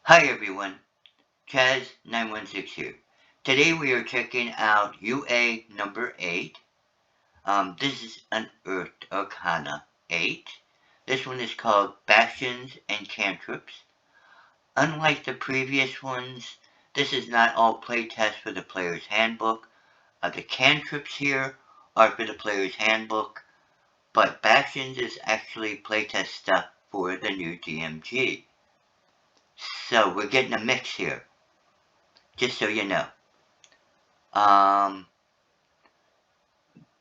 Hi everyone, Chaz916 here. Today we are checking out UA number 8. This is Unearthed Arcana 8. This one is called Bastions and Cantrips. Unlike the previous ones, this is not all playtest for the player's handbook. The cantrips here are for the player's handbook, but Bastions is actually playtest stuff for the new DMG. So we're getting a mix here, just so you know.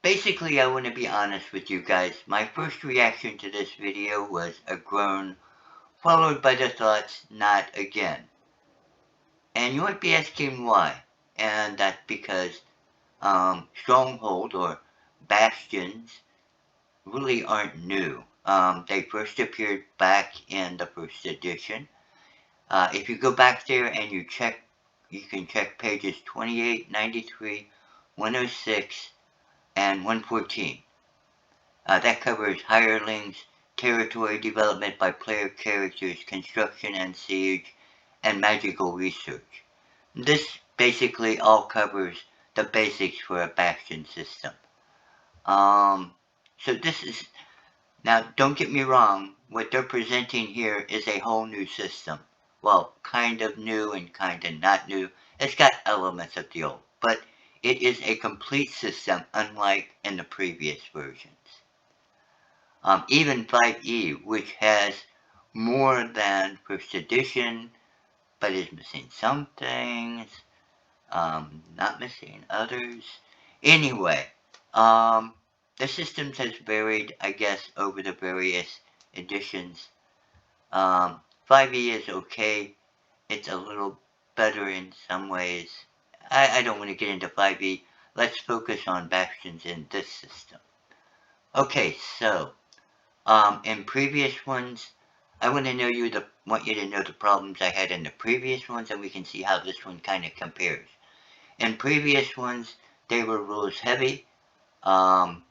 Basically, I want to be honest with you guys. My first reaction to this video was a groan, followed by the thoughts, not again. And you might be asking why. And that's because Stronghold or Bastions really aren't new. They first appeared back in the first edition. If you go back there and you can check pages 28, 93, 106, and 114. That covers hirelings, territory development by player characters, construction and siege, and magical research. This basically all covers the basics for a bastion system. So this is, now don't get me wrong, what they're presenting here is a whole new system. Well, kind of new and kind of not new. It's got elements of the old, but it is a complete system unlike in the previous versions. Even 5e, which has more than first edition, but is missing some things, not missing others. Anyway, the systems has varied, I guess, over the various editions. 5e is okay. It's a little better in some ways. I don't want to get into 5e. Let's focus on Bastions in this system. Okay, so in previous ones, I want you to know the problems I had in the previous ones, and we can see how this one kind of compares. In previous ones, they were rules heavy.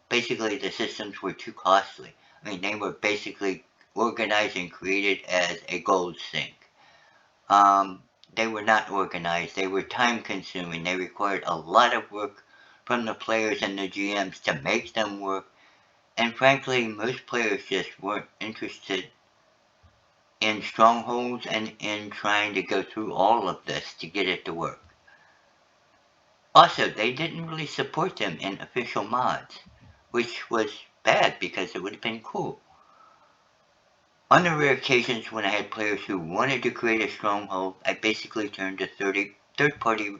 Basically, the systems were too costly. I mean, they were basically organized and created as a gold sink. They were not organized. They were time-consuming. They required a lot of work from the players and the GMs to make them work. And frankly, most players just weren't interested in strongholds and in trying to go through all of this to get it to work. Also, they didn't really support them in official mods, which was bad because it would have been cool. On the rare occasions when I had players who wanted to create a stronghold, I basically turned to third-party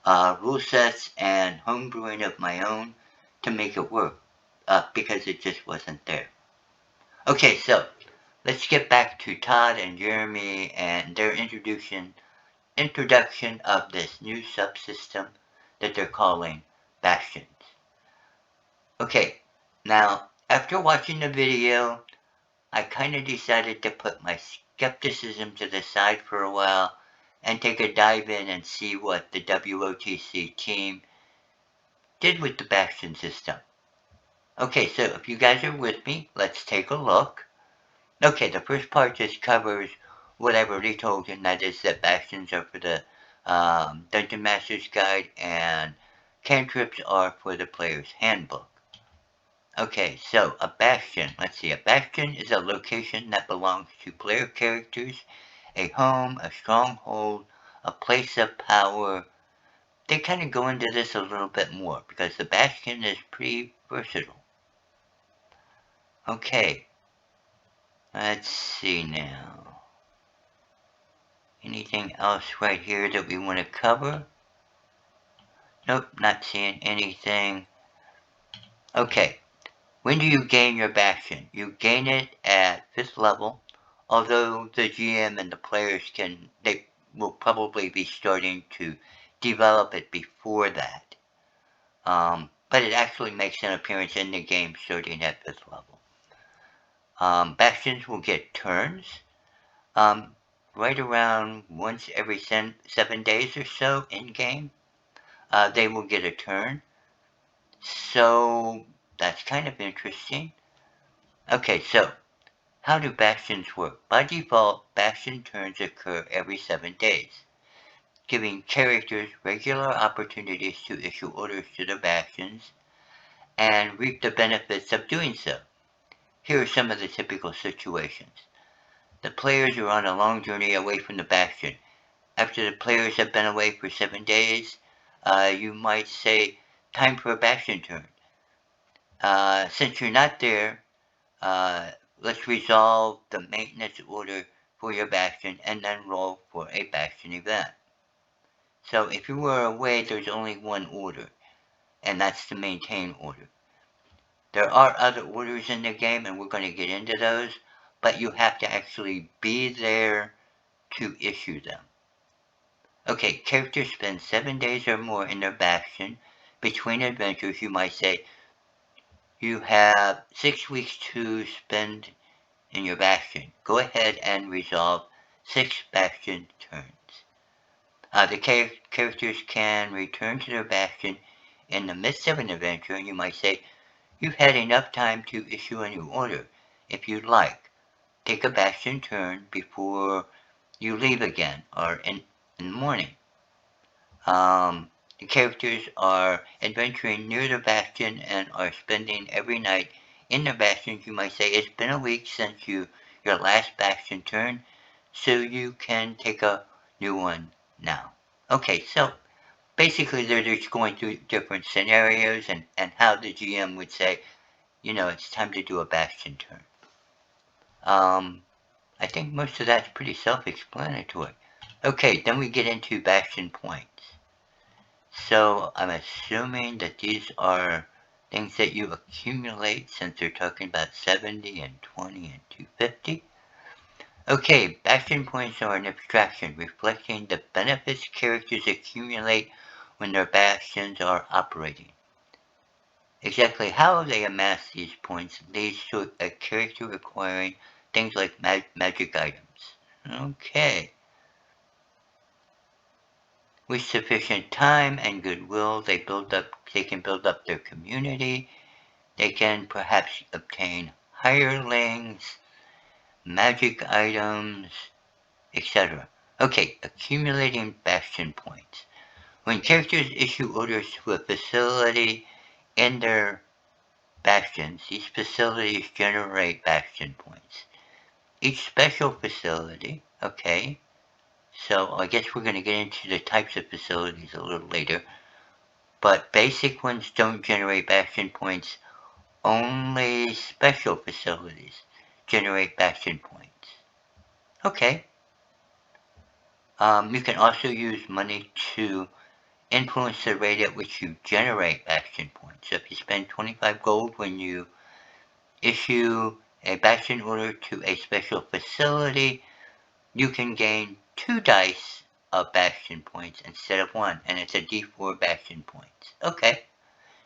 rule sets and homebrewing of my own to make it work, because it just wasn't there. Okay, so let's get back to Todd and Jeremy and their introduction of this new subsystem that they're calling Bastions. Okay, now after watching the video, I kind of decided to put my skepticism to the side for a while and take a dive in and see what the WOTC team did with the Bastion system. Okay, so if you guys are with me, let's take a look. Okay, the first part just covers what I've already told you, and that is that Bastions are for the Dungeon Master's Guide and Cantrips are for the player's handbook. Okay, so a bastion. Let's see, a bastion is a location that belongs to player characters, a home, a stronghold, a place of power. They kind of go into this a little bit more because the bastion is pretty versatile. Okay, let's see now. Anything else right here that we want to cover? Nope, not seeing anything. Okay. When do you gain your bastion? You gain it at 5th level, although the GM and the players they will probably be starting to develop it before that. But it actually makes an appearance in the game starting at 5th level. Bastions will get turns, right around once every 7 days or so in game. They will get a turn. So that's kind of interesting. Okay, so How do bastions work? By default, bastion turns occur every 7 days, giving characters regular opportunities to issue orders to their bastions and reap the benefits of doing so. Here are some of the typical situations. The players are on a long journey away from the bastion. After the players have been away for 7 days, you might say, time for a bastion turn. Since you're not there, let's resolve the maintenance order for your bastion and then roll for a bastion event. So if you were away, there's only one order, and that's the maintain order. There are other orders in the game, and we're going to get into those, but you have to actually be there to issue them. Okay, characters spend 7 days or more in their bastion. Between adventures, you might say, you have 6 weeks to spend in your bastion. Go ahead and resolve 6 bastion turns. The characters can return to their bastion in the midst of an adventure, and you might say, you've had enough time to issue a new order. If you'd like, take a bastion turn before you leave again, or in the morning. The characters are adventuring near the bastion and are spending every night in their bastions. You might say, it's been a week since your last bastion turn, so you can take a new one now. Okay, so basically they're just going through different scenarios and how the GM would say, it's time to do a bastion turn. I think most of that's pretty self-explanatory. Okay, then we get into bastion points. So I'm assuming that these are things that you accumulate, since they're talking about 70 and 20 and 250. Okay, bastion points are an abstraction reflecting the benefits characters accumulate when their bastions are operating. Exactly how they amass these points leads to a character acquiring things like magic items. Okay. With sufficient time and goodwill, they can build up their community. They can perhaps obtain hirelings, magic items, etc. Okay, accumulating bastion points. When characters issue orders to a facility in their bastions, these facilities generate bastion points. Each special facility, okay, so I guess we're going to get into the types of facilities a little later, but basic ones don't generate bastion points. Only special facilities generate bastion points. Okay. You can also use money to influence the rate at which you generate bastion points. So if you spend 25 gold when you issue a bastion order to a special facility, you can gain 2 dice of bastion points instead of 1, and it's a d4 bastion points. Okay,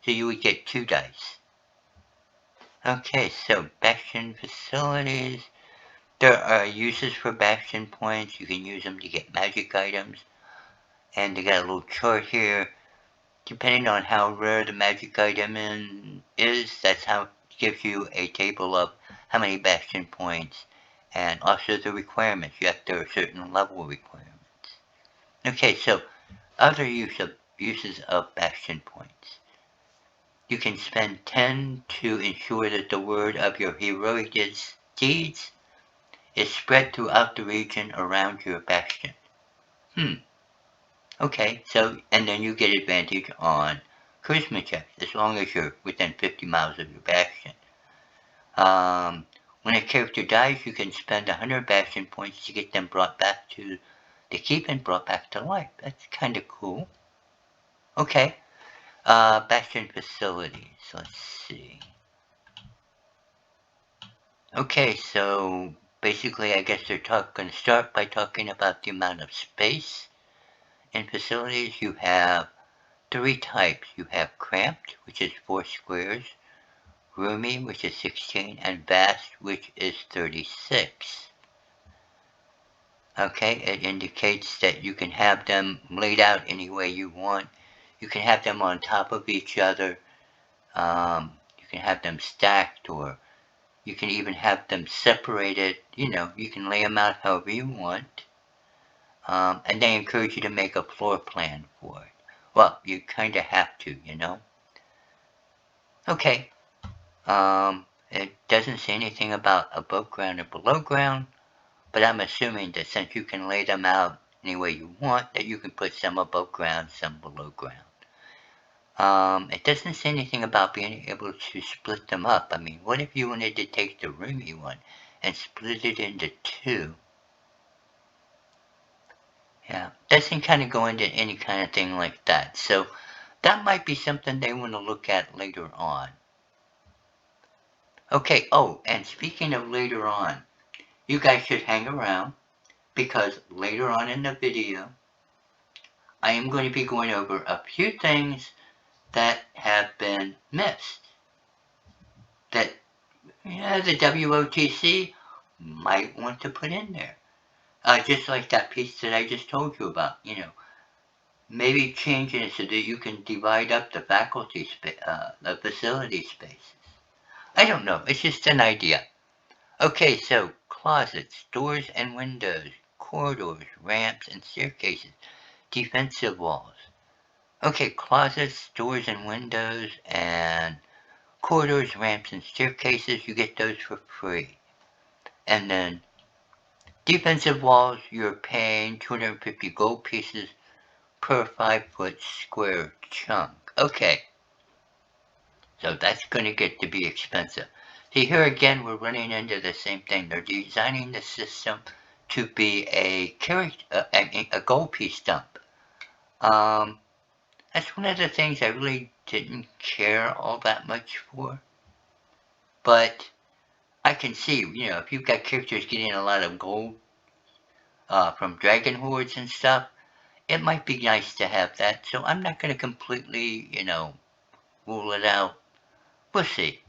so you would get 2 dice. Okay, so bastion facilities. There are uses for bastion points. You can use them to get magic items. And they got a little chart here. Depending on how rare the magic item is, that's how it gives you a table of how many bastion points, and also the requirements. You have to certain level requirements. Okay, so other uses of bastion points. You can spend 10 to ensure that the word of your heroic deeds is spread throughout the region around your bastion. Okay, so, and then you get advantage on charisma checks, as long as you're within 50 miles of your bastion. When a character dies, you can spend 100 bastion points to get them brought back to the keep and brought back to life. That's kind of cool. Okay, bastion facilities, let's see. Okay, so basically I guess they're going to start by talking about the amount of space. In facilities, you have 3 types. You have cramped, which is 4 squares, roomy, which is 16, and vast, which is 36. Okay, it indicates that you can have them laid out any way you want. You can have them on top of each other. You can have them stacked, or You can even have them separated, you know, you can lay them out however you want. And they encourage you to make a floor plan for it. Well, you kind of have to, you know. Okay. It doesn't say anything about above ground or below ground, but I'm assuming that since you can lay them out any way you want, that you can put some above ground, some below ground. It doesn't say anything about being able to split them up. I mean, what if you wanted to take the roomy one and split it into two? Yeah, doesn't kind of go into any kind of thing like that. So that might be something they want to look at later on. Okay, oh, and speaking of later on, you guys should hang around because later on in the video, I am going to be going over a few things that have been missed. That the WOTC might want to put in there. Just like that piece that I just told you about, you know. Maybe changing it so that you can divide up the the facility spaces. I don't know, it's just an idea. Okay, so closets, doors and windows, corridors, ramps and staircases, defensive walls. Okay, closets, doors and windows, and corridors, ramps and staircases, you get those for free. And then defensive walls, you're paying 250 gold pieces per 5-foot square chunk. Okay, so that's going to get to be expensive. See, here again, we're running into the same thing. They're designing the system to be a gold piece dump. That's one of the things I really didn't care all that much for. But I can see, you know, if you've got characters getting a lot of gold from dragon hordes and stuff, it might be nice to have that. So I'm not going to completely, you know, rule it out. We'll see.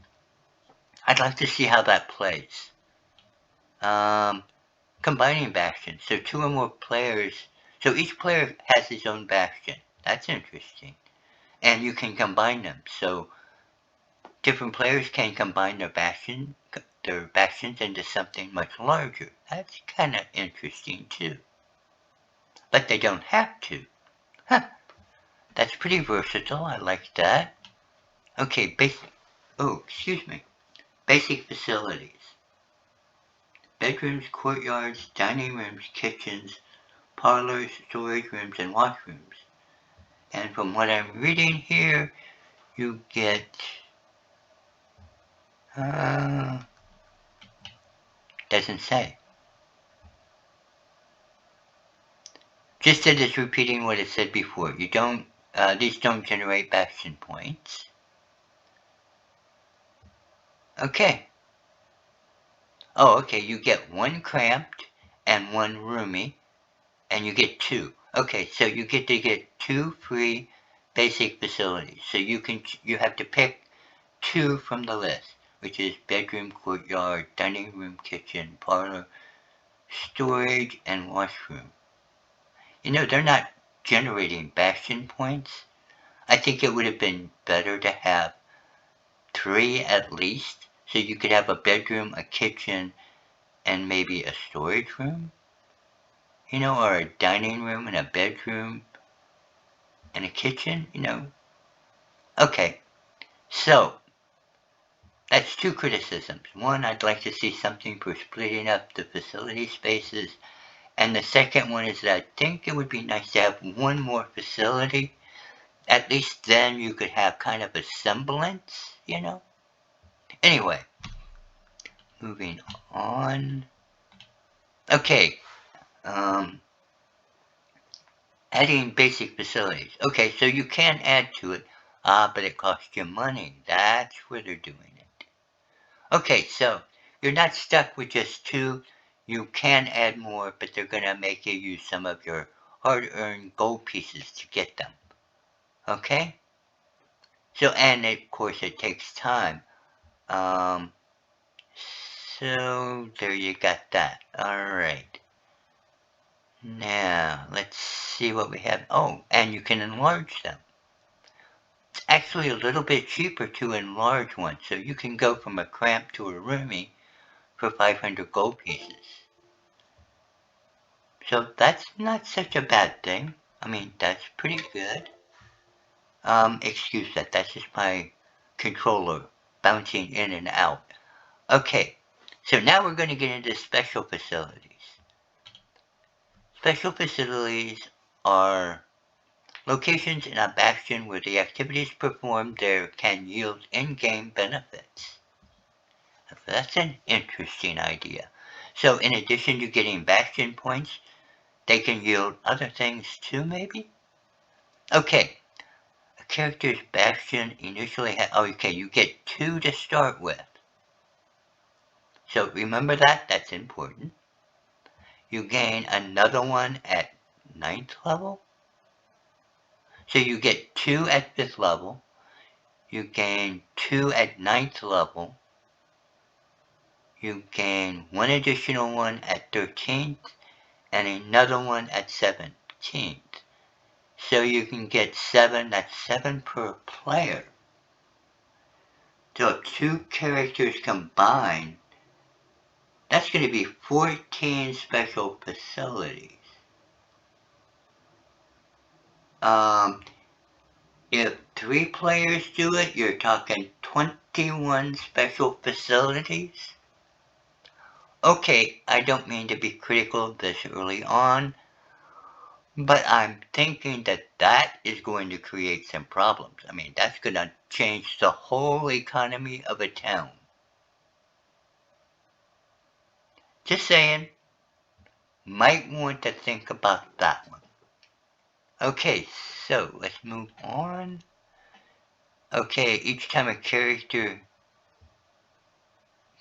I'd like to see how that plays. Combining bastions. So 2 or more players. So each player has his own bastion. That's interesting. And you can combine them. So different players can combine their bastions into something much larger. That's kind of interesting too. But they don't have to. Huh. That's pretty versatile. I like that. Okay, basic facilities. Bedrooms, courtyards, dining rooms, kitchens, parlors, storage rooms, and washrooms. And from what I'm reading here, you get doesn't say. Just that it's repeating what it said before. You don't these don't generate bastion points. Okay. Oh, okay, you get 1 cramped and 1 roomy, and you get 2. Okay, so you get to get 2 free basic facilities. So you have to pick 2 from the list, which is bedroom, courtyard, dining room, kitchen, parlor, storage, and washroom. You know, they're not generating bastion points. I think it would have been better to have 3 at least, so you could have a bedroom, a kitchen, and maybe a storage room. You know, or a dining room and a bedroom and a kitchen, you know. Okay, so that's 2 criticisms. One, I'd like to see something for splitting up the facility spaces. And the second one is that I think it would be nice to have 1 more facility. At least then you could have kind of a semblance, you know. Anyway, moving on. Okay, adding basic facilities. Okay, so you can add to it, but it costs you money. That's where they're doing it. Okay, so you're not stuck with just 2. You can add more, but they're going to make you use some of your hard-earned gold pieces to get them. Okay? So, and of course it takes time. So there you got that. Alright. Now, let's see what we have. Oh, and you can enlarge them. actually a little bit cheaper to enlarge one, so you can go from a cramp to a roomy for 500 gold pieces. So that's not such a bad thing. I mean, that's pretty good. Excuse that, that's just my controller bouncing in and out. Okay, so now we're going to get into special facilities. Special facilities are locations in a bastion where the activities performed there can yield in-game benefits. That's an interesting idea. So in addition to getting bastion points, they can yield other things too, maybe? Okay, a character's bastion initially okay, you get 2 to start with. So remember that, that's important. You gain another one at 9th level. So you get 2 at 5th level. You gain 2 at 9th level. You gain 1 additional one at 13th and another one at 17th. So you can get 7, that's 7 per player. So if 2 characters combined, that's going to be 14 special facilities. If 3 players do it, you're talking 21 special facilities. Okay, I don't mean to be critical this early on, but I'm thinking that that is going to create some problems. I mean, that's going to change the whole economy of a town. Just saying, might want to think about that one. Okay, so let's move on. Okay, each time a character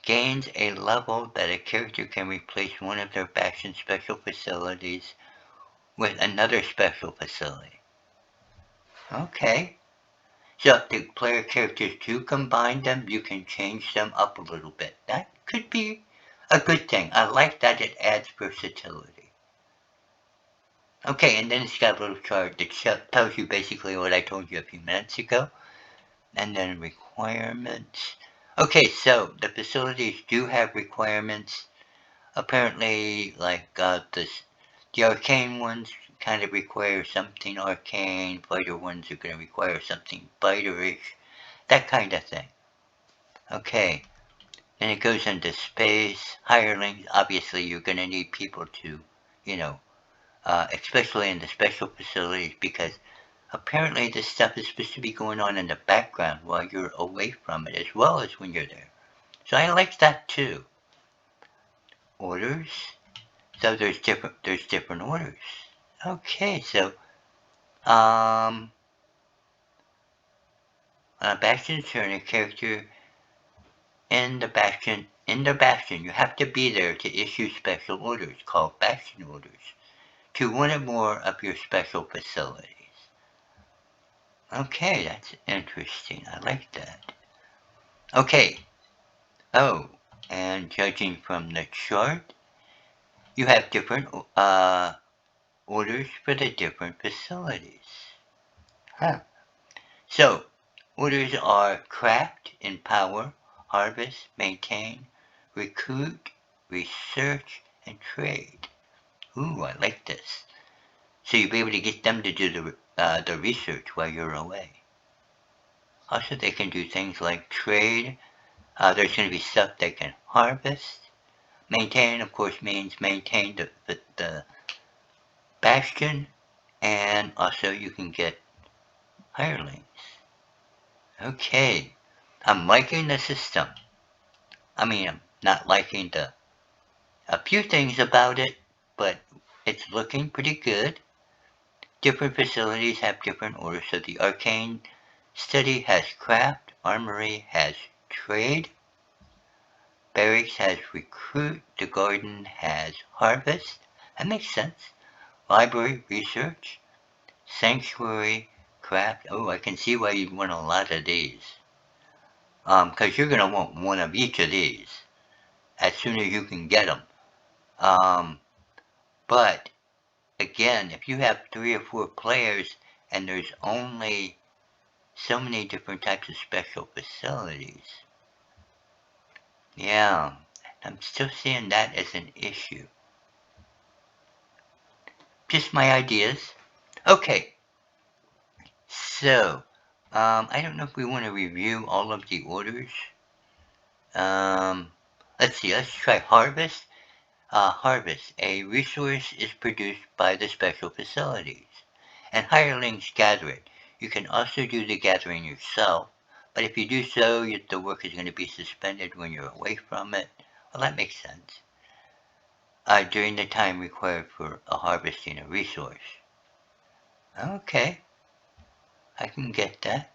gains a level, that a character can replace one of their bastion special facilities with another special facility. Okay. So if the player characters do combine them, you can change them up a little bit. That could be a good thing. I like that it adds versatility. Okay, and then it's got a little chart that tells you basically what I told you a few minutes ago. And then requirements. Okay, so the facilities do have requirements. Apparently, like the arcane ones kind of require something arcane. Fighter ones are going to require something fighterish. That kind of thing. Okay, then it goes into space. Hirelings, obviously you're going to need people to, especially in the special facilities, because apparently this stuff is supposed to be going on in the background while you're away from it, as well as when you're there. So I like that too. Orders. So there's different orders. Okay, so Bastion's turn, a character in the bastion, you have to be there to issue special orders called bastion orders to one or more of your special facilities. Okay, that's interesting. I like that. Okay. Oh, and judging from the chart, you have different orders for the different facilities. Huh. So, orders are craft, empower, harvest, maintain, recruit, research, and trade. Ooh, I like this. So you'll be able to get them to do the research while you're away. Also, they can do things like trade. There's going to be stuff they can harvest. Maintain, of course, means maintain the bastion. And also you can get hirelings. Okay. I'm liking the system. I mean, I'm not liking a few things about it, but it's looking pretty good. Different facilities have different orders. So the arcane study has craft, armory has trade, barracks has recruit, the garden has harvest. That makes sense. Library, research, sanctuary, craft. Oh, I can see why you'd want a lot of these. Because you're going to want one of each of these as soon as you can get them. But again, if you have 3 or 4 players and there's only so many different types of special facilities. Yeah, I'm still seeing that as an issue. Just my ideas. Okay, so, I don't know if we want to review all of the orders. Let's see, let's try Harvest. Harvest. A resource is produced by the special facilities, and hirelings gather it. You can also do the gathering yourself, but if you do so, the work is going to be suspended when you're away from it. Well, that makes sense. During the time required for harvesting a resource. Okay, I can get that.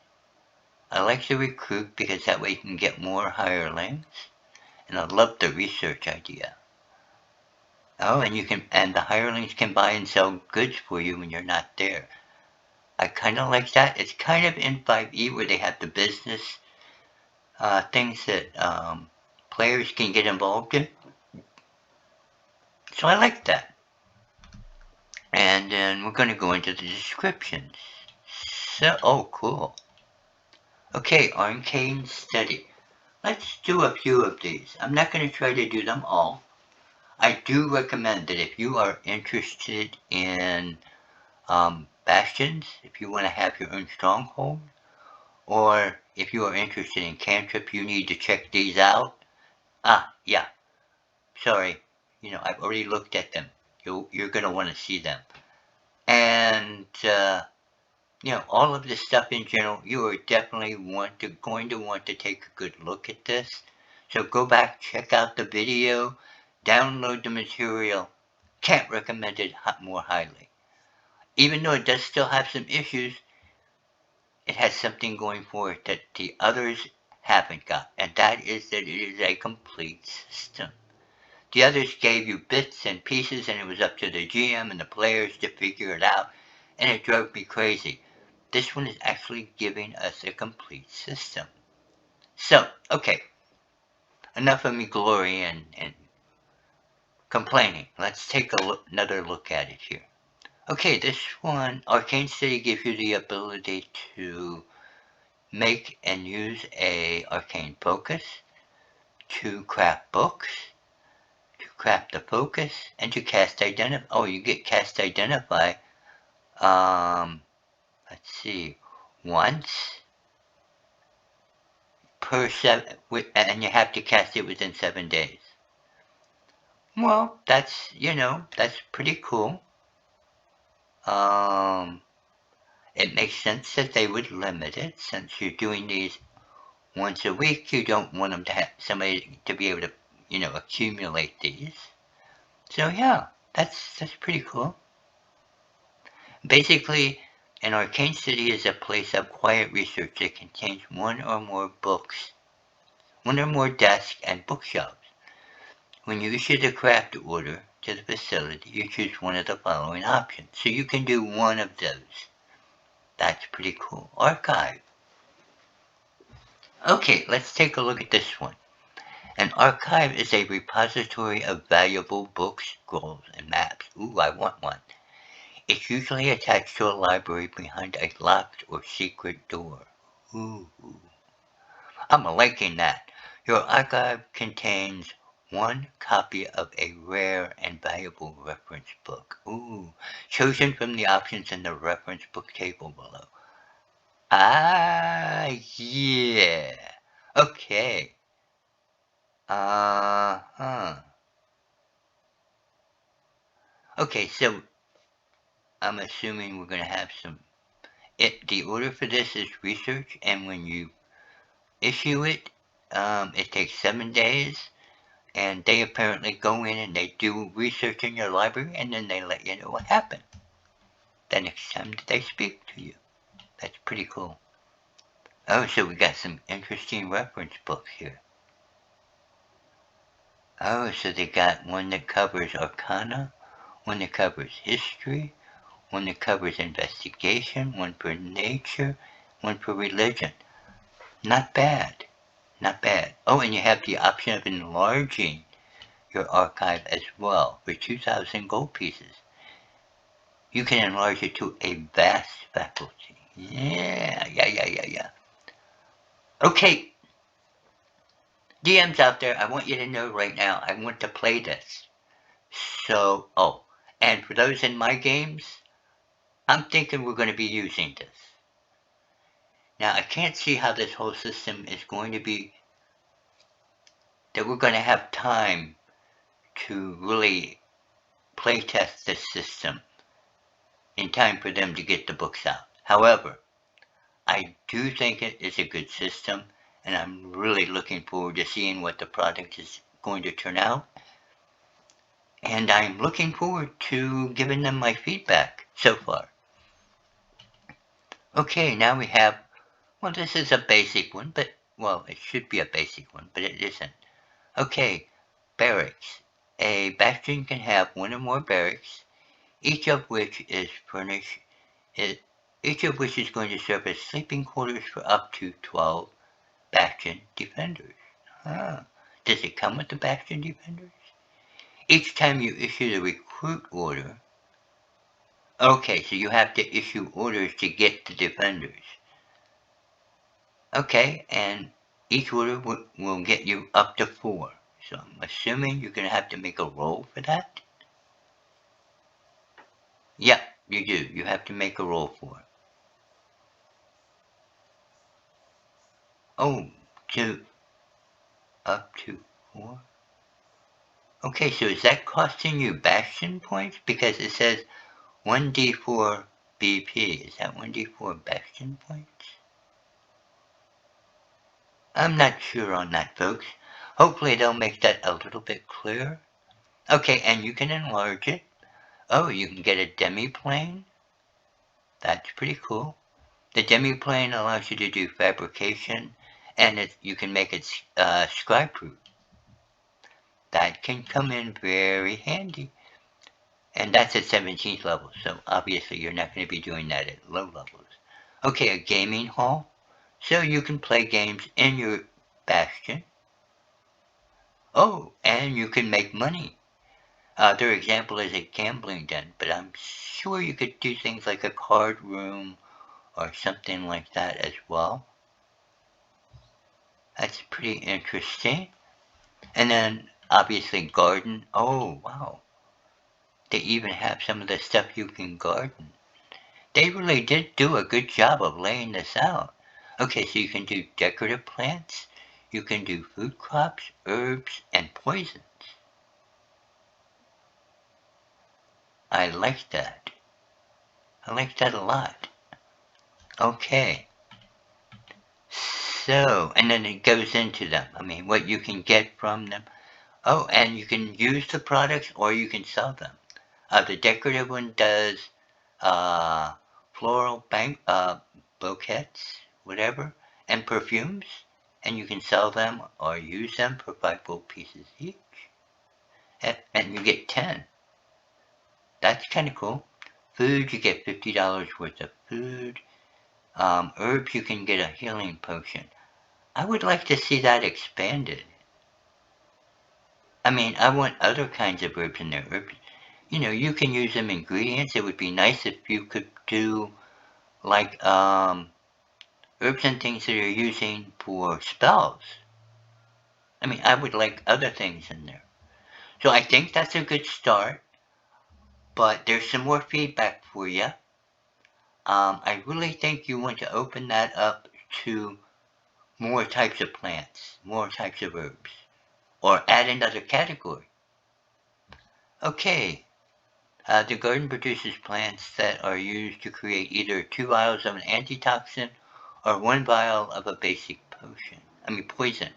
I like the recruit because that way you can get more hirelings, and I love the research idea. Oh, and the hirelings can buy and sell goods for you when you're not there. I kind of like that. It's kind of in 5e where they have the business things that players can get involved in. So I like that. And then we're going to go into the descriptions. So, oh, cool. Okay, Arcane Study. Let's do a few of these. I'm not going to try to do them all. I do recommend that if you are interested in Bastions, if you want to have your own stronghold, or if you are interested in cantrip, you need to check these out. Yeah, sorry, I've already looked at them. You're going to want to see them. And, all of this stuff in general, you are definitely going to want to take a good look at this. So go back, check out the video, download the material. Can't recommend it more highly. Even though it does still have some issues, it has something going for it that the others haven't got, and that is that it is a complete system. The others gave you bits and pieces, and it was up to the GM and the players to figure it out, and it drove me crazy. This one is actually giving us a complete system. So, okay, enough of me glory and complaining. Let's take another look at it here. Okay, this one, Arcane City gives you the ability to make and use a arcane focus, to craft books, to craft the focus, and to cast identify. Oh, you get cast identify. Let's see, once per 7, and you have to cast it within 7 days. Well, that's pretty cool. It makes sense that they would limit it since you're doing these once a week. You don't want them to have somebody to be able to, accumulate these. So yeah, that's pretty cool. Basically, an arcane city is a place of quiet research that contains one or more books, one or more desks and bookshelves. When you issue the craft order to the facility, you choose one of the following options. So you can do one of those. That's pretty cool. Archive. Okay, let's take a look at this one. An archive is a repository of valuable books, scrolls, and maps. Ooh, I want one. It's usually attached to a library behind a locked or secret door. Ooh. I'm liking that. Your archive contains one copy of a rare and valuable reference book. Ooh. Chosen from the options in the reference book table below. Yeah. Okay. Okay, so I'm assuming we're going to have some... The order for this is research, and when you issue it, it takes 7 days, and they apparently go in and they do research in your library, and then they let you know what happened the next time that they speak to you. That's pretty cool. Oh, so we got some interesting reference books here. Oh, so they got one that covers Arcana, one that covers history, one that covers investigation, one for nature, one for religion. Not bad. Not bad. Oh, and you have the option of enlarging your archive as well for 2,000 gold pieces. you can enlarge it to a vast faculty. Yeah. Okay, DMs out there, I want you to know right now, I want to play this. So, and for those in my games, I'm thinking we're going to be using this. Now, I can't see how this whole system is going to be, that we're going to have time to really playtest this system in time for them to get the books out. However, I do think it is a good system, and I'm really looking forward to seeing what the product is going to turn out. And I'm looking forward to giving them my feedback so far. Okay, now we have, well, this is a basic one, but, well, it should be a basic one, but it isn't. Okay, barracks. A bastion can have one or more barracks, each of which is going to serve as sleeping quarters for up to 12 bastion defenders. Does it come with the bastion defenders? Each time you issue the recruit order, okay, so you have to issue orders to get the defenders. Okay, and each order will get you up to 4. So I'm assuming you're going to have to make a roll for that? Yep, you do. You have to make a roll for it. Oh, up to 4? Okay, so is that costing you bastion points? Because it says 1d4 BP. Is that 1d4 bastion points? I'm not sure on that, folks. Hopefully they'll make that a little bit clearer. Okay, and you can enlarge it. Oh, you can get a demi-plane. That's pretty cool. The demi-plane allows you to do fabrication, and you can make it scribe-proof. That can come in very handy. And that's at 17th level, so obviously you're not going to be doing that at low levels. Okay, a gaming hall. So you can play games in your bastion. Oh, and you can make money. Their example is a gambling den, but I'm sure you could do things like a card room or something like that as well. That's pretty interesting. And then, obviously, garden. Oh, wow. They even have some of the stuff you can garden. They really did do a good job of laying this out. Okay, so you can do decorative plants, you can do food crops, herbs, and poisons. I like that. I like that a lot. Okay. So, and then it goes into them. I mean, what you can get from them. Oh, and you can use the products or you can sell them. The decorative one does floral bouquets, whatever, and perfumes, and you can sell them or use them for 5 gold pieces each. And you get 10. That's kind of cool. Food, you get $50 worth of food. Herbs, you can get a healing potion. I would like to see that expanded. I mean, I want other kinds of herbs in there. Herbs, you can use them ingredients. It would be nice if you could do like herbs and things that you're using for spells. I mean, I would like other things in there. So I think that's a good start, but there's some more feedback for you. I really think you want to open that up to more types of plants, more types of herbs, or add another category. Okay, the garden produces plants that are used to create either 2 vials of an antitoxin or 1 vial of a basic poison.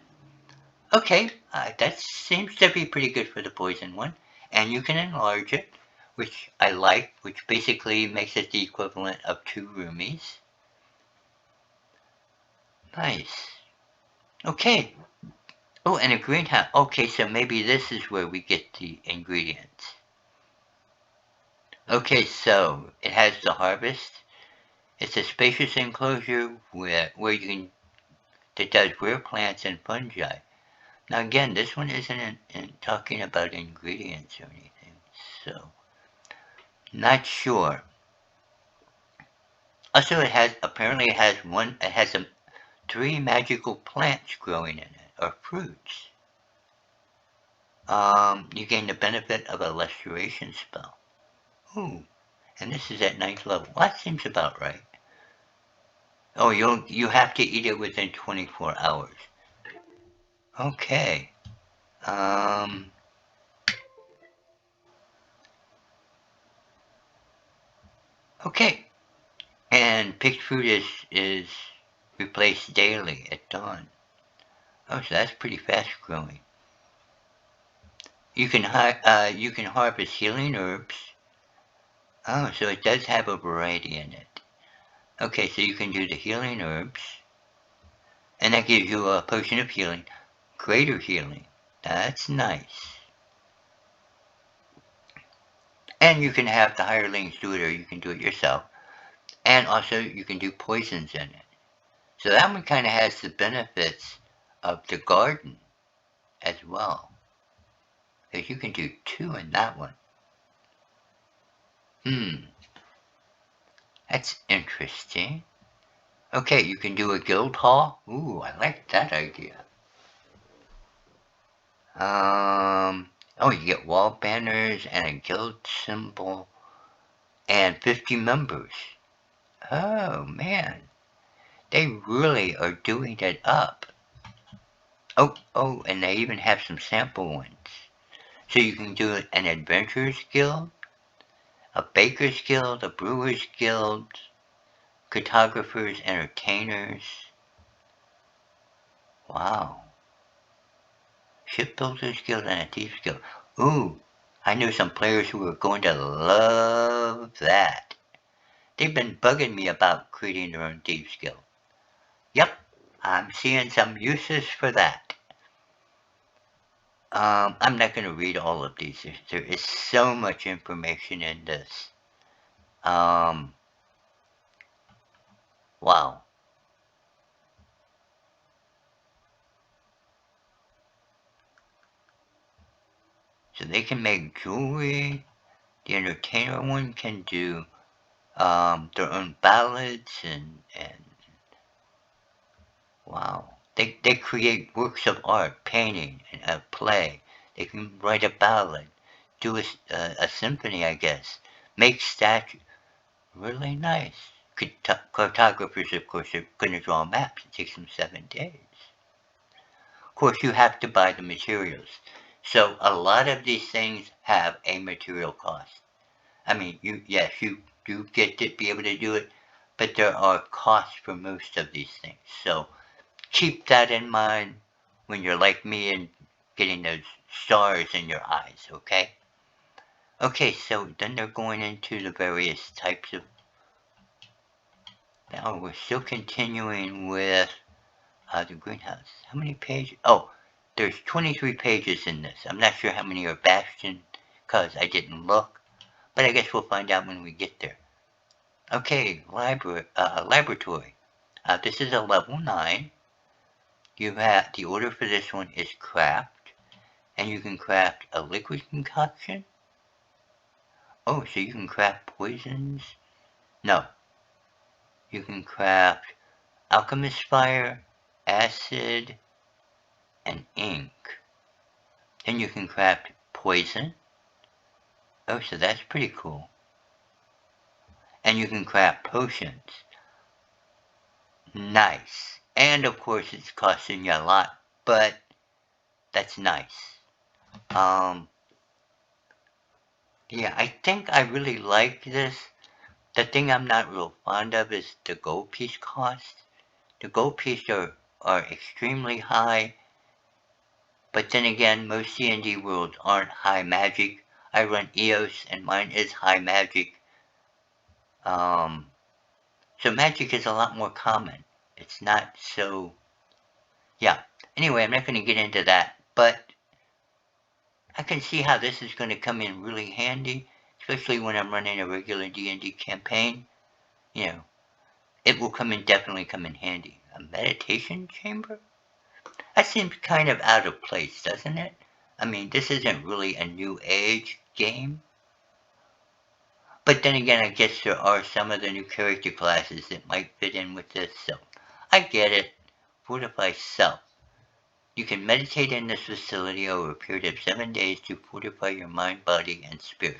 Okay, that seems to be pretty good for the poison one. And you can enlarge it, which I like, which basically makes it the equivalent of 2 roomies. Nice. Okay. Oh, and a greenhouse. Okay, so maybe this is where we get the ingredients. Okay, so it has the harvest. It's a spacious enclosure where that does rare plants and fungi. Now again, this one isn't talking about ingredients or anything, so not sure. Also, apparently it has 3 magical plants growing in it, or fruits. You gain the benefit of a restoration spell. Ooh, and this is at 9th level. Well, that seems about right. Oh, you have to eat it within 24 hours. Okay. Okay. And picked fruit is replaced daily at dawn. Oh, so that's pretty fast growing. You can harvest healing herbs. Oh, so it does have a variety in it. Okay, so you can do the healing herbs, and that gives you a potion of healing, greater healing. That's nice. And you can have the hirelings do it, or you can do it yourself. And also, you can do poisons in it. So that one kind of has the benefits of the garden as well. Because you can do 2 in that one. That's interesting. Okay, you can do a guild hall. Ooh, I like that idea. Oh, you get wall banners and a guild symbol and 50 members. Oh, man. They really are doing it up. Oh, and they even have some sample ones. So you can do an adventurer's guild, a baker's guild, a brewer's guild, cartographers, entertainers. Wow. Shipbuilders guild and a thieves guild. Ooh, I knew some players who were going to love that. They've been bugging me about creating their own thieves guild. Yep, I'm seeing some uses for that. I'm not going to read all of these. There is so much information in this. Wow. So they can make jewelry. The entertainer one can do their own ballads and wow. They create works of art, painting, and a play. They can write a ballad, do a symphony, I guess, make statues. Really nice. Cartographers, of course, are going to draw maps. It takes them 7 days. Of course, you have to buy the materials. So a lot of these things have a material cost. I mean, yes, you do get to be able to do it, but there are costs for most of these things. So keep that in mind when you're like me and getting those stars in your eyes, okay? Okay, so then they're going into the various types of... Now we're still continuing with the greenhouse. How many pages? Oh, there's 23 pages in this. I'm not sure how many are Bastion, because I didn't look, but I guess we'll find out when we get there. Okay, laboratory. This is a level 9. You have the order for this one is craft, and you can craft a liquid concoction. Oh, so you can craft poisons? No. You can craft alchemist fire, acid, and ink. Then you can craft poison. Oh, so that's pretty cool. And you can craft potions. Nice. And of course it's costing you a lot, but that's nice. Yeah, I think I really like this. The thing I'm not real fond of is the gold piece cost. The gold pieces are extremely high, but then again, most D&D worlds aren't high magic. I run EOS and mine is high magic. So magic is a lot more common. It's not so... Yeah. Anyway, I'm not going to get into that, but I can see how this is going to come in really handy, especially when I'm running a regular D&D campaign. You know, it will definitely come in handy. A meditation chamber? That seems kind of out of place, doesn't it? I mean, this isn't really a new age game. But then again, I guess there are some of the new character classes that might fit in with this, so I get it. Fortify self. You can meditate in this facility over a period of 7 days to fortify your mind, body, and spirit.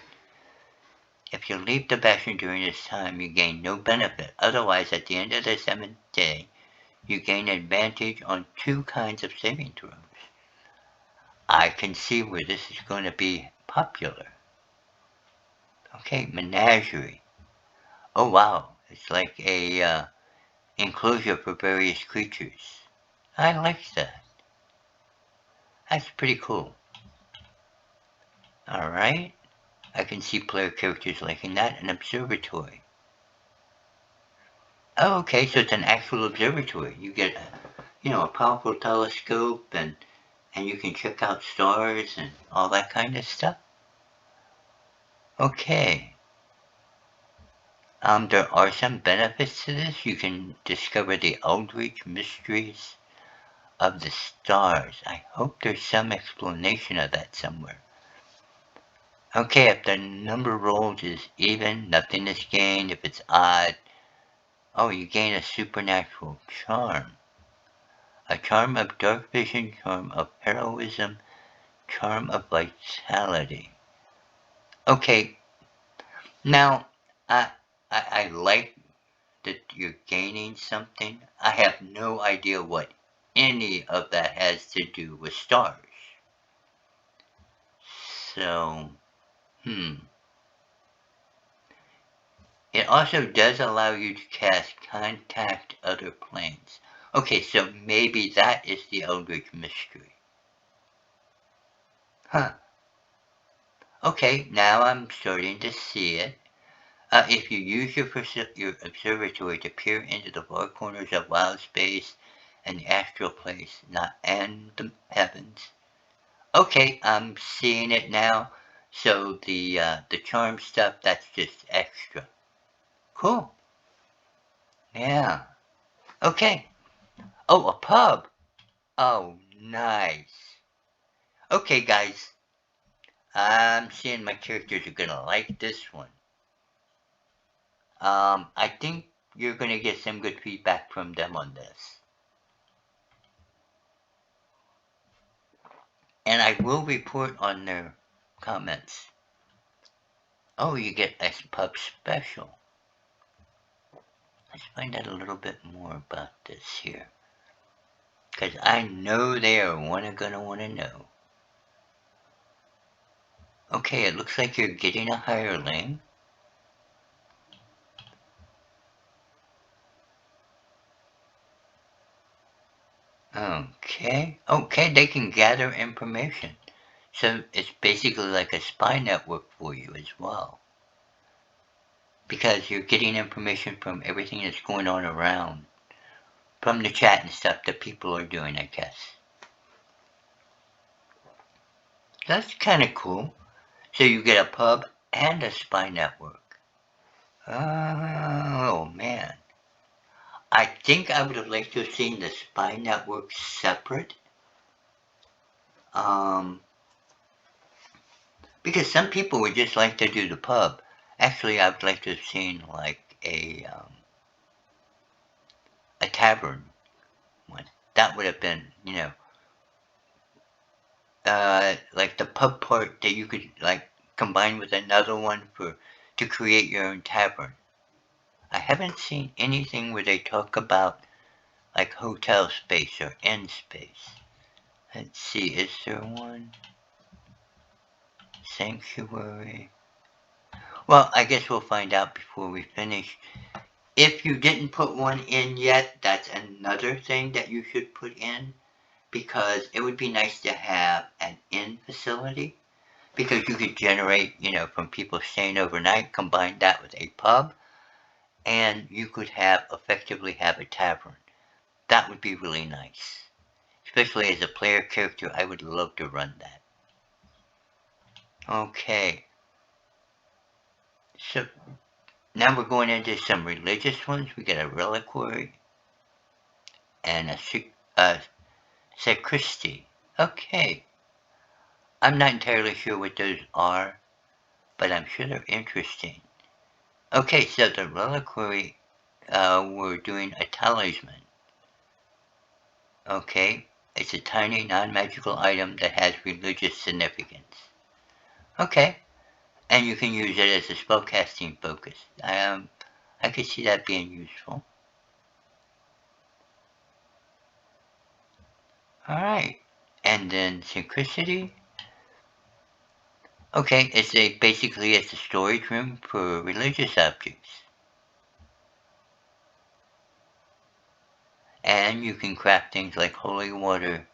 If you leave the bastion during this time, you gain no benefit. Otherwise, at the end of the 7th day, you gain advantage on 2 kinds of saving throws. I can see where this is going to be popular. Okay, menagerie. Oh wow, it's like a enclosure for various creatures. I like that. That's pretty cool. Alright, I can see player characters liking that. An observatory. Oh, okay, so it's an actual observatory. You get, a powerful telescope and you can check out stars and all that kind of stuff. Okay. There are some benefits to this. You can discover the eldritch mysteries of the stars. I hope there's some explanation of that somewhere. Okay, if the number rolled is even, nothing is gained. If it's odd, you gain a supernatural charm. A charm of dark vision, charm of heroism, charm of vitality. Okay, now, I like that you're gaining something. I have no idea what any of that has to do with stars. So, It also does allow you to cast Contact Other Planes. Okay, so maybe that is the Eldritch Mystery. Huh. Okay, now I'm starting to see it. If you use your observatory to peer into the far corners of wild space and the astral place, and the heavens. Okay, I'm seeing it now. So the charm stuff, that's just extra. Cool. Yeah. Okay. Oh, a pub. Oh, nice. Okay, guys. I'm seeing my characters are gonna like this one. I think you're gonna get some good feedback from them on this. And I will report on their comments. Oh, you get a pub special. Let's find out a little bit more about this here. Because I know they are gonna want to know. Okay, it looks like you're getting a hireling. Okay, they can gather information. So it's basically like a spy network for you as well. Because you're getting information from everything that's going on around. From the chat and stuff that people are doing, I guess. That's kind of cool. So you get a pub and a spy network. Oh, man. I think I would have liked to have seen the spy network separate. Because some people would just like to do the pub. Actually, I would like to have seen like a tavern one. That would have been, like the pub part that you could like combine with another one to create your own tavern. I haven't seen anything where they talk about like hotel space or inn space. Let's see, is there one? Sanctuary. Well, I guess we'll find out before we finish. If you didn't put one in yet, that's another thing that you should put in, because it would be nice to have an inn facility, because you could generate, from people staying overnight, combine that with a pub, and you could effectively have a tavern. That would be really nice. Especially as a player character, I would love to run that. Okay. So, now we're going into some religious ones. We got a reliquary and a sacristy. Okay. I'm not entirely sure what those are, but I'm sure they're interesting. Okay, so the reliquary, we're doing a talisman. Okay, it's a tiny non-magical item that has religious significance. Okay, and you can use it as a spellcasting focus. I could see that being useful. Alright, and then synchronicity. Okay, basically it's a storage room for religious objects. And you can craft things like holy water,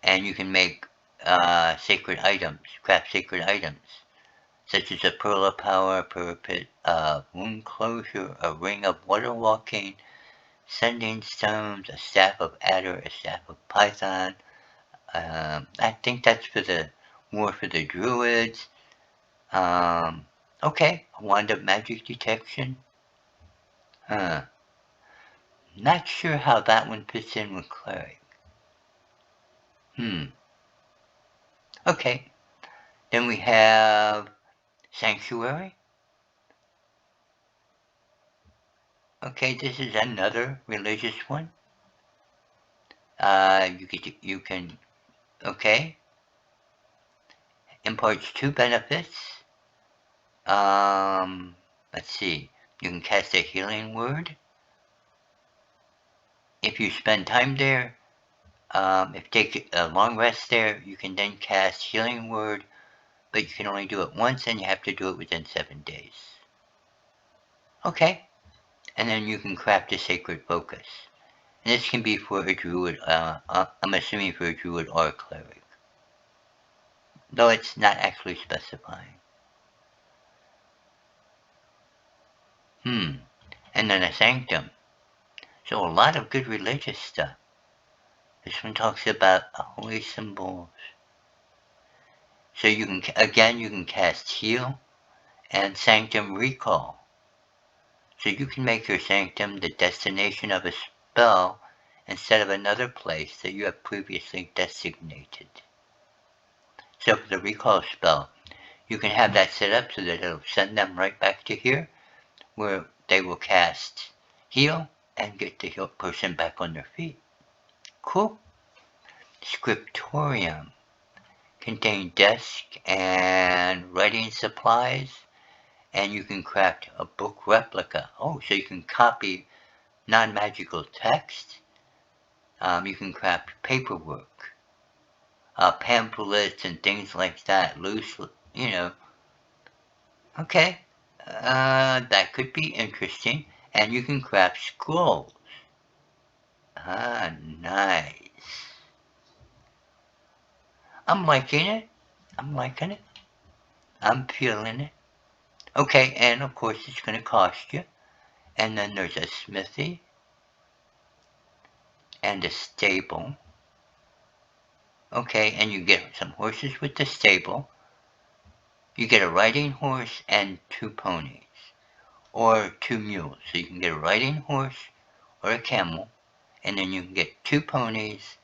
and you can make sacred items, craft sacred items, such as a pearl of power, a pearl pit, a wound closure, a ring of water walking, sending stones, a staff of adder, a staff of python. I think that's more for the druids. Okay, a wand of magic detection. Huh. Not sure how that one fits in with cleric. Okay, then we have sanctuary. Okay, this is another religious one. You can, okay, imparts 2 benefits. Let's see, you can cast a healing word. If you spend time there, if you take a long rest there, you can then cast healing word, but you can only do it once and you have to do it within 7 days. Okay, and then you can craft a sacred focus. And this can be for a druid, I'm assuming for a druid or a cleric, though it's not actually specifying. And then a sanctum. So a lot of good religious stuff. This one talks about holy symbols. So you can cast heal and sanctum recall. So you can make your sanctum the destination of a spell instead of another place that you have previously designated. So for the recall spell, you can have that set up so that it'll send them right back to here, where they will cast heal and get the healed person back on their feet. Cool. Scriptorium. Contain desk and writing supplies, and you can craft a book replica. Oh, so you can copy non-magical text. You can craft paperwork, pamphlets and things like that, loose, Okay, that could be interesting. And you can craft scrolls. Ah, nice. I'm liking it. I'm liking it. I'm feeling it. Okay, and of course it's going to cost you. And then there's a smithy and a stable. Okay, and you get some horses with the stable. You get a riding horse and 2 ponies. Or 2 mules. So you can get a riding horse or a camel. And then you can get 2 ponies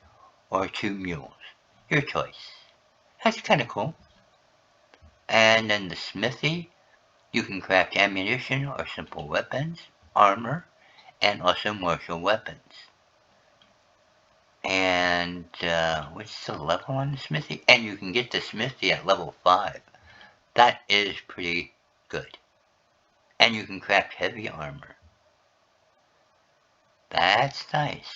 or 2 mules. Your choice. That's kind of cool. And then the smithy. You can craft ammunition or simple weapons, armor, and also martial weapons. And what's the level on the smithy? And you can get the smithy at level 5. That is pretty good. And you can craft heavy armor. That's nice.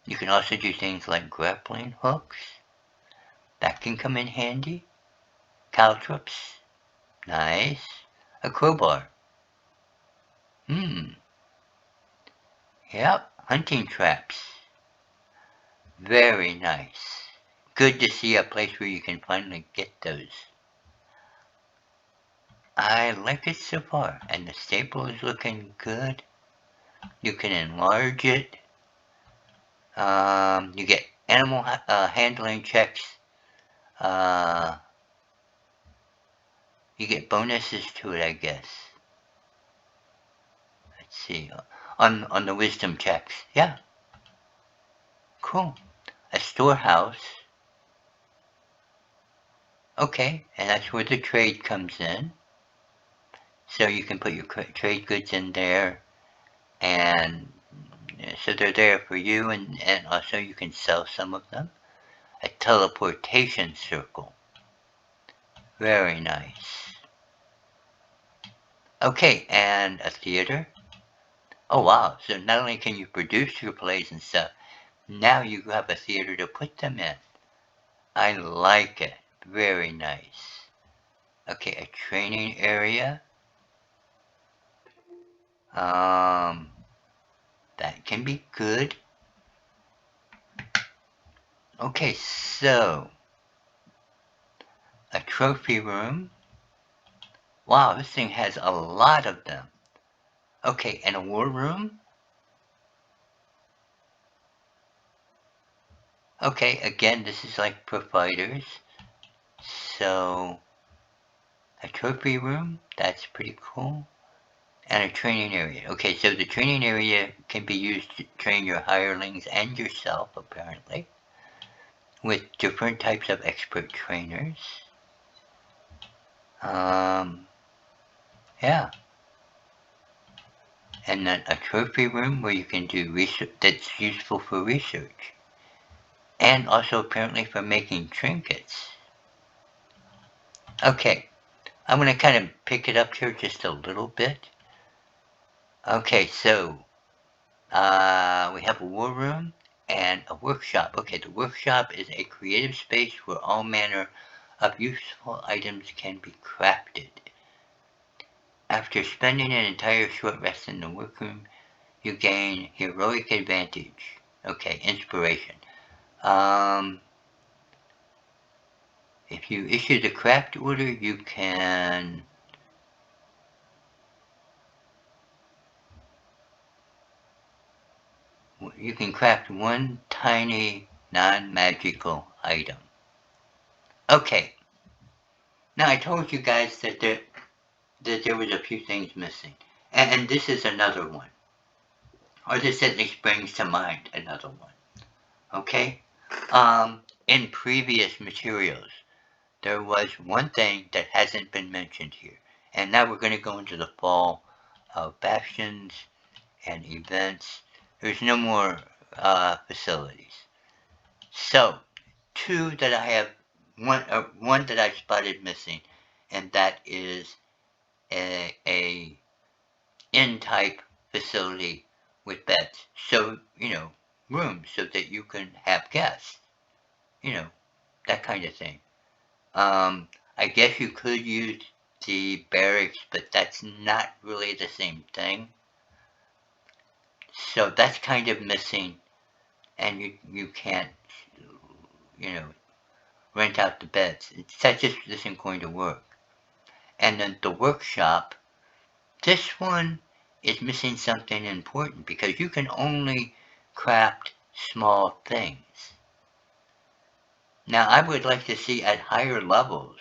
You can also do things like grappling hooks. That can come in handy. Caltrops. Nice. A crowbar. Yep. Hunting traps. Very nice. Good to see a place where you can finally get those. I like it so far, and the stable is looking good. You can enlarge it. You get animal handling checks. You get bonuses to it, I guess. Let's see. On the wisdom checks. Yeah. Cool. A storehouse. Okay, and that's where the trade comes in. So you can put your trade goods in there, and so they're there for you, and also you can sell some of them. A teleportation circle. Very nice. Okay, and a theater. Oh wow, so not only can you produce your plays and stuff, now you have a theater to put them in. I like it. Very nice. Okay, a training area. That can be good. Okay, so a trophy room. Wow, this thing has a lot of them. Okay, and a war room. Okay, again, this is like for fighters. So, a trophy room, that's pretty cool. And a training area. Okay, so the training area can be used to train your hirelings and yourself, apparently, with different types of expert trainers. Yeah. And then a trophy room where you can do research that's useful for research. And also apparently for making trinkets. Okay, I'm going to kind of pick it up here just a little bit. Okay, so we have a war room and a workshop. Okay, the workshop is a creative space where all manner of useful items can be crafted. After spending an entire short rest in the workroom, you gain heroic advantage. Okay, inspiration. If you issue the craft order, you can craft one tiny non-magical item. Okay. Now I told you guys that there was a few things missing, and this is another one, or this at least brings to mind another one. Okay. In previous materials, there was one thing that hasn't been mentioned here, and now we're going to go into the fall of bastions and events. There's no more facilities. So, two that I have, one that I spotted missing, and that is a N-type facility with beds. So, rooms so that you can have guests. That kind of thing. I guess you could use the barracks, but that's not really the same thing. So that's kind of missing, and you can't, rent out the beds. That just isn't going to work. And then the workshop, this one is missing something important because you can only craft small things. Now, I would like to see at higher levels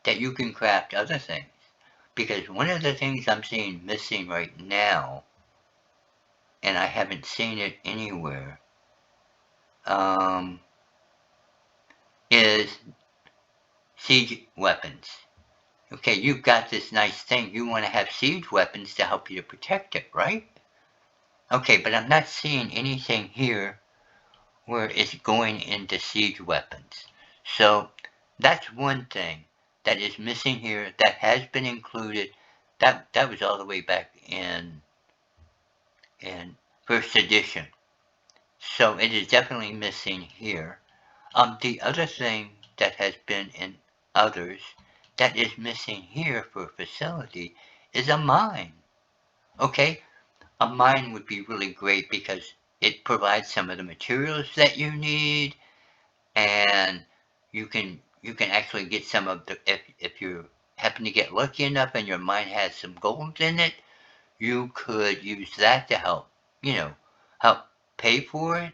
that you can craft other things, because one of the things I'm seeing missing right now, and I haven't seen it anywhere, is siege weapons. Okay, you've got this nice thing. You want to have siege weapons to help you to protect it, right? Okay, but I'm not seeing anything here where it's going into siege weapons. So that's one thing that is missing here that has been included. That was all the way back in first edition. So it is definitely missing here. The other thing that has been in others that is missing here for a facility is a mine. Okay, a mine would be really great because it provides some of the materials that you need, and you can actually get some of the, if you happen to get lucky enough and your mine has some gold in it, you could use that to help help pay for it.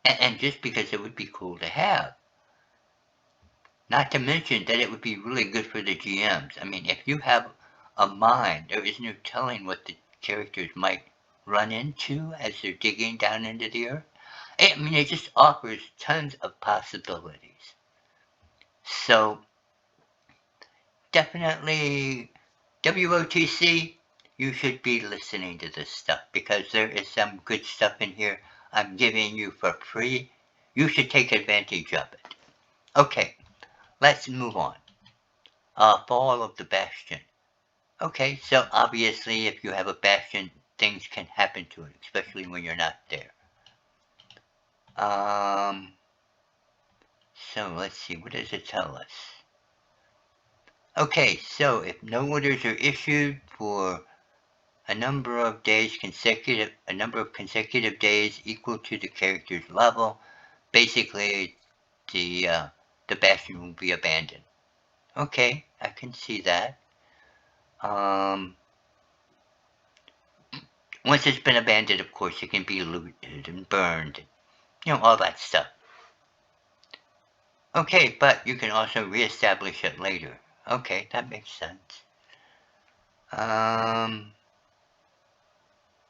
And just because it would be cool to have. Not to mention that it would be really good for the GMs. I mean, if you have a mine, there is no telling what the characters might run into as they're digging down into the earth. I mean, it just offers tons of possibilities. So, definitely WOTC, you should be listening to this stuff because there is some good stuff in here I'm giving you for free. You should take advantage of it. Okay, let's move on. Fall of the Bastion. Okay, so obviously if you have a Bastion, things can happen to it, especially when you're not there. So let's see, what does it tell us? Okay, so if no orders are issued for a number of consecutive days equal to the character's level, basically the Bastion will be abandoned. Okay, I can see that. Once it's been abandoned, of course, it can be looted and burned, all that stuff. Okay, but you can also reestablish it later. Okay, that makes sense.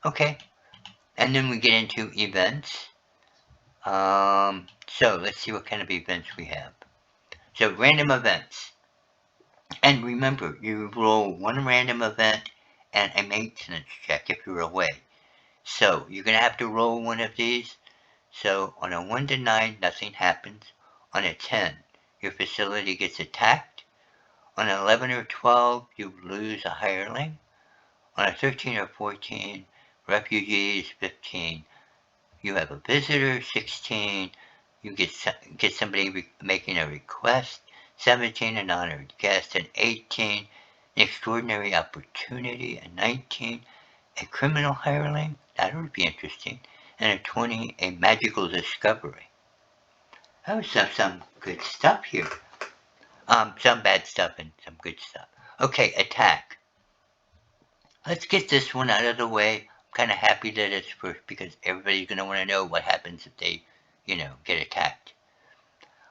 Okay, and then we get into events. So let's see what kind of events we have. So random events. And remember, you roll one random event and a maintenance check if you're away. So you're going to have to roll one of these. So on a 1 to 9, nothing happens. On a 10, your facility gets attacked. On an 11 or 12, you lose a hireling. On a 13 or 14, refugees. 15, you have a visitor. 16, you get somebody making a request. 17, an honored guest. And 18, an extraordinary opportunity. And 19, a criminal hireling. That would be interesting. And a 20, a magical discovery. Oh, some good stuff here. Some bad stuff and some good stuff. Okay, attack. Let's get this one out of the way. I'm kind of happy that it's first because everybody's going to want to know what happens if they, get attacked.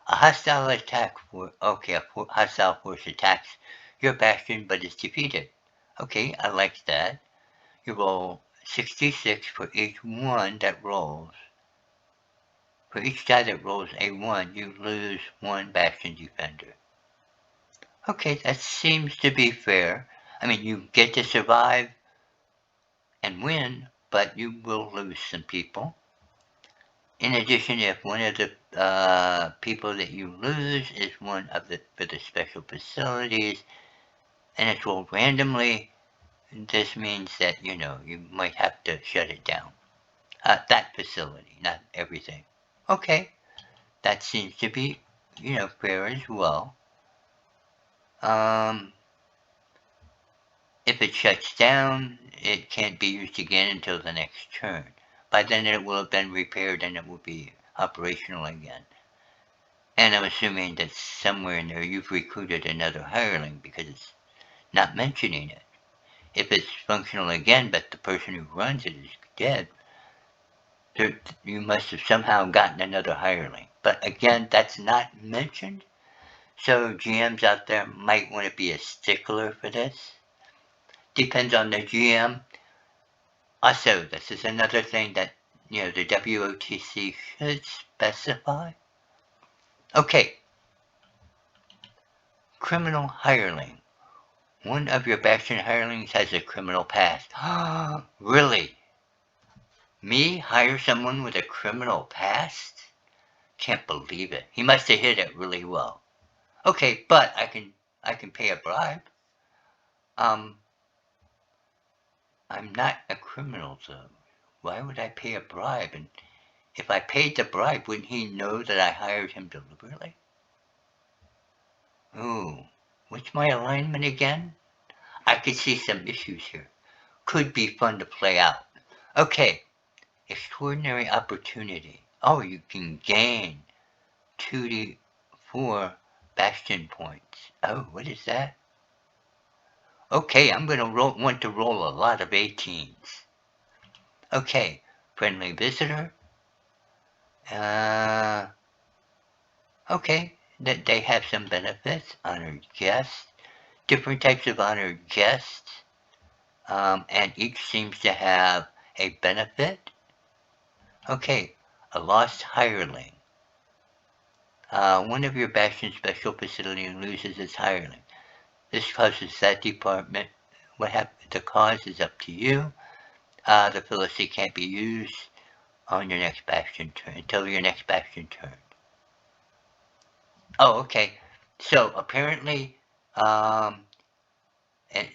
A hostile hostile force attacks your bastion but is defeated. Okay, I like that. You roll 66 for each one that rolls. For each die that rolls a 1, you lose 1 bastion defender. Okay, that seems to be fair. I mean, you get to survive and win, but you will lose some people. In addition, if one of the people that you lose is one of for the special facilities, and it's rolled randomly, this means that, you might have to shut it down. That facility, not everything. Okay, that seems to be, fair as well. If it shuts down, it can't be used again until the next turn. By then it will have been repaired and it will be operational again. And I'm assuming that somewhere in there you've recruited another hireling because it's not mentioning it. If it's functional again but the person who runs it is dead, you must have somehow gotten another hireling. But again, that's not mentioned. So GMs out there might want to be a stickler for this. Depends on the GM. Also, this is another thing that, the WOTC should specify. Okay. Criminal hireling. One of your Bastion hirelings has a criminal past. Really? Me hire someone with a criminal past? Can't believe it. He must have hit it really well. Okay, but I can pay a bribe. I'm not a criminal though. Why would I pay a bribe? And if I paid the bribe, wouldn't he know that I hired him deliberately? Ooh, what's my alignment again? I could see some issues here. Could be fun to play out. Okay, extraordinary opportunity. Oh, you can gain 2d4 bastion points. Oh, what is that? Okay, I'm going to want to roll a lot of 18s. Okay, friendly visitor. Okay, that they have some benefits. Honored guests. Different types of honored guests. And each seems to have a benefit. Okay, a lost hireling. One of your Bastion special facility loses its hireling. This causes that department. The cause is up to you. The Felicity can't be used on your next Bastion turn until your next Bastion turn. Oh, okay. So apparently, and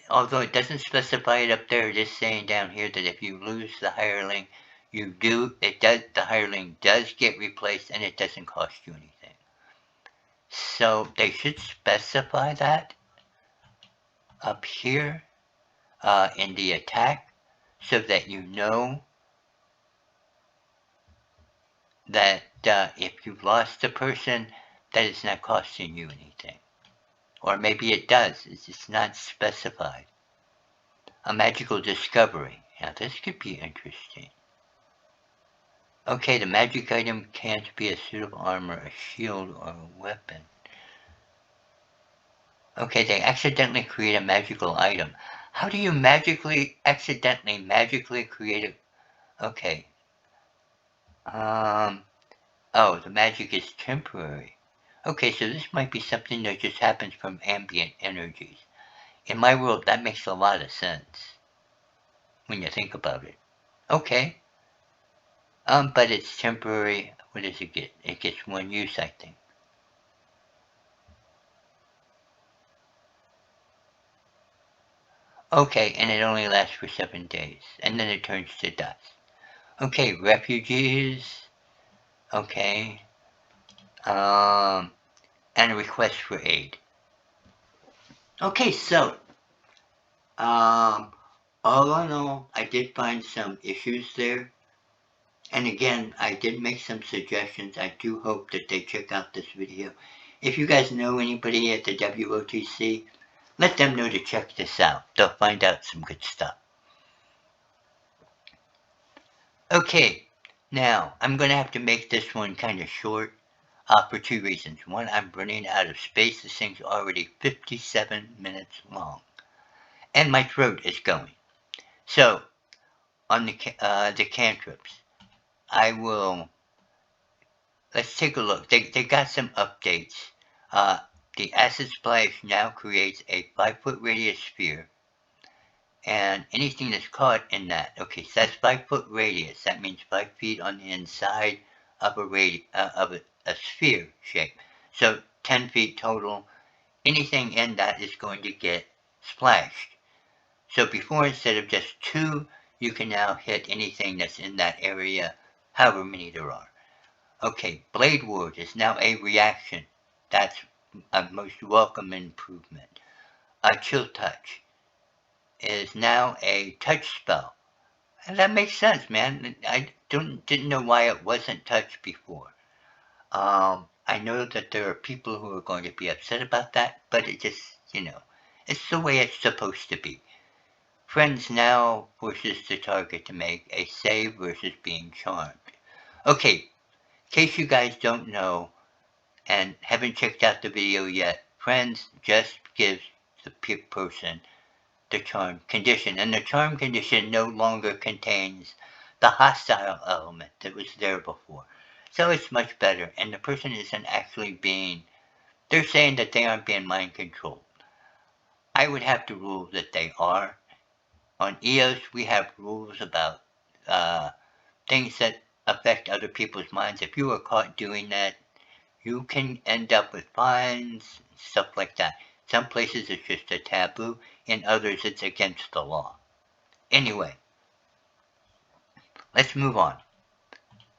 although it doesn't specify it up there, it is saying down here that if you lose the hireling, the hireling does get replaced and it doesn't cost you anything. So they should specify that up here in the attack so that you know that if you've lost a person, that it's not costing you anything. Or maybe it does, it's just not specified. A magical discovery. Now this could be interesting. Okay, the magic item can't be a suit of armor, a shield, or a weapon. Okay, they accidentally create a magical item. How do you accidentally create a... Okay. Oh, the magic is temporary. Okay, so this might be something that just happens from ambient energies. In my world, that makes a lot of sense when you think about it. Okay. But it's temporary. What does it get? It gets one use, I think. Okay, and it only lasts for 7 days, and then it turns to dust. Okay, refugees. Okay. And a request for aid. Okay, so, all in all, I did find some issues there. And again, I did make some suggestions. I do hope that they check out this video. If you guys know anybody at the WOTC, let them know to check this out. They'll find out some good stuff. Okay, now I'm going to have to make this one kind of short for 2 reasons. One, I'm running out of space. This thing's already 57 minutes long. And my throat is going. So, on the cantrips, I will... Let's take a look. They got some updates. The Acid Splash now creates a 5-foot radius sphere. And anything that's caught in that, okay, so that's 5-foot radius. That means 5 feet on the inside of a sphere shape. So 10 feet total. Anything in that is going to get splashed. So before, instead of just 2, you can now hit anything that's in that area, however many there are. Okay, Blade Ward is now a reaction. That's a most welcome improvement. Chill Touch is now a touch spell. And that makes sense, man. I didn't know why it wasn't touch before. I know that there are people who are going to be upset about that, but it just, it's the way it's supposed to be. Friends now forces the target to make a save versus being charmed. Okay, in case you guys don't know and haven't checked out the video yet, Friends just gives the person the charm condition, and the charm condition no longer contains the hostile element that was there before. So it's much better, and the person isn't actually they're saying that they aren't being mind controlled. I would have to rule that they are. On EOS, we have rules about things that affect other people's minds. If you are caught doing that, you can end up with fines, stuff like that. Some places it's just a taboo, in others it's against the law. Anyway, let's move on.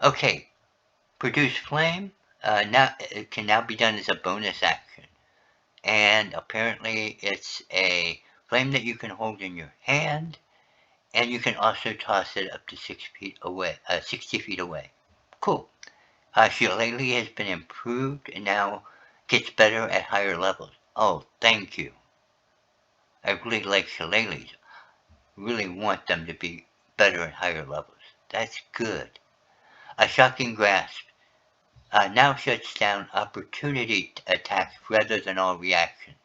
Okay, produce flame. Now it can now be done as a bonus action, and apparently it's a flame that you can hold in your hand, and you can also toss it up to 6 feet away, 60 feet away. Cool. Shillelagh has been improved and now gets better at higher levels. Oh, thank you. I really like shillelaghs. Really want them to be better at higher levels. That's good. A shocking grasp now shuts down opportunity attacks rather than all reactions.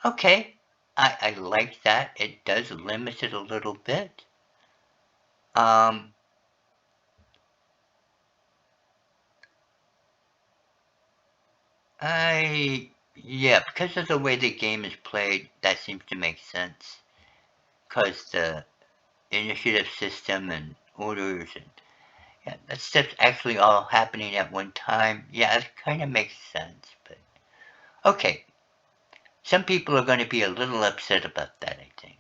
Okay, I like that. It does limit it a little bit. Yeah, because of the way the game is played, that seems to make sense. Because the initiative system and orders and yeah, that stuff's actually all happening at one time. Yeah, it kind of makes sense. But okay, some people are going to be a little upset about that, I think.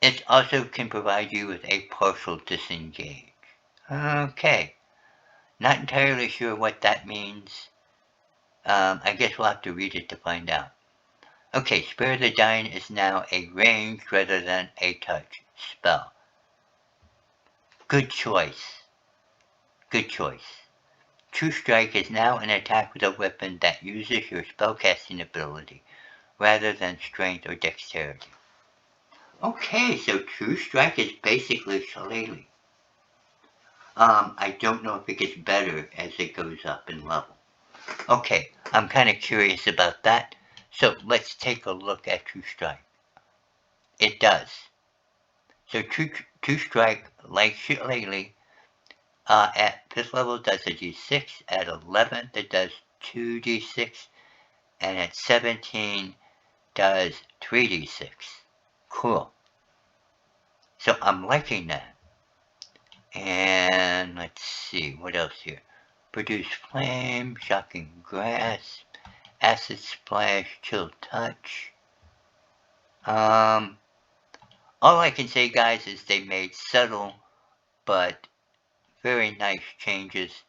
It also can provide you with a partial disengage. Okay, not entirely sure what that means. I guess we'll have to read it to find out. Okay, Spare the Dying is now a ranged rather than a touch spell. Good choice. Good choice. True Strike is now an attack with a weapon that uses your spellcasting ability rather than strength or dexterity. Okay, so True Strike is basically Shillelagh. I don't know if it gets better as it goes up in level. Okay, I'm kind of curious about that. So let's take a look at True Strike. It does. So True Strike, like Shillelagh, at 5th level does a d6, at 11th it does 2d6, and at 17 does 3d6. Cool. So I'm liking that. And let's see, what else here? Produce Flame, Shocking Grasp, Acid Splash, Chill Touch. All I can say, guys, is they made subtle but very nice changes.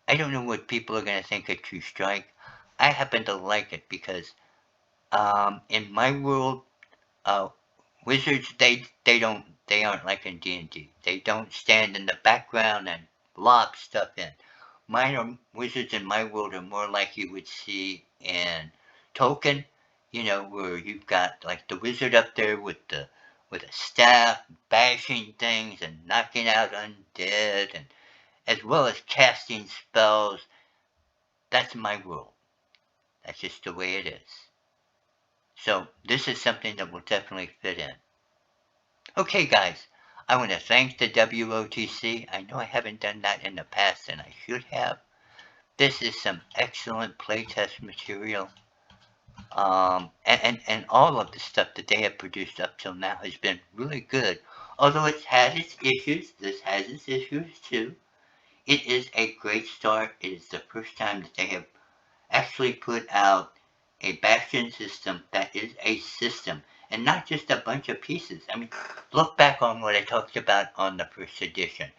I don't know what people are going to think of True Strike. I happen to like it because in my world, wizards they aren't like in D&D. They don't stand in the background and lob stuff in. Wizards in my world are more like you would see in Tolkien, where you've got like the wizard up there with a staff, bashing things and knocking out undead, and as well as casting spells. That's my world. That's just the way it is. So this is something that will definitely fit in. Okay, guys, I want to thank the WOTC. I know I haven't done that in the past, and I should have. This is some excellent playtest material. And all of the stuff that they have produced up till now has been really good. Although it's had its issues, this has its issues too. It is a great start. It is the first time that they have actually put out a Bastion system that is a system and not just a bunch of pieces. I mean, look back on what I talked about on the first edition.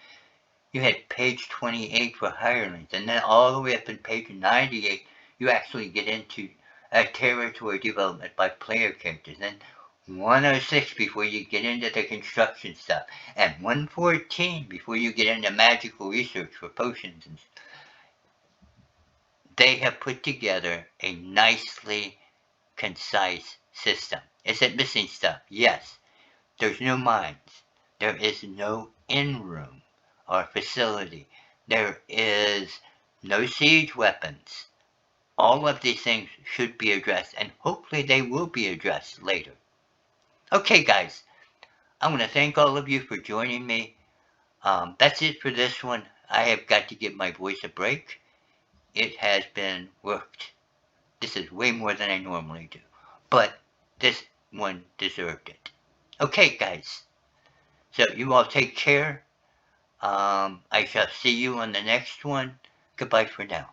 You had page 28 for hirelings, and then all the way up in page 98, you actually get into a territory development by player characters. Then 106 before you get into the construction stuff, and 114 before you get into magical research for potions and stuff. They have put together a nicely concise system. Is it missing stuff? Yes. There's no mines. There is no in-room or facility. There is no siege weapons. All of these things should be addressed, and hopefully they will be addressed later. Okay, guys. I want to thank all of you for joining me. That's it for this one. I have got to give my voice a break. It has been worked. This is way more than I normally do. But this one deserved it. Okay, guys. So you all take care. I shall see you on the next one. Goodbye for now.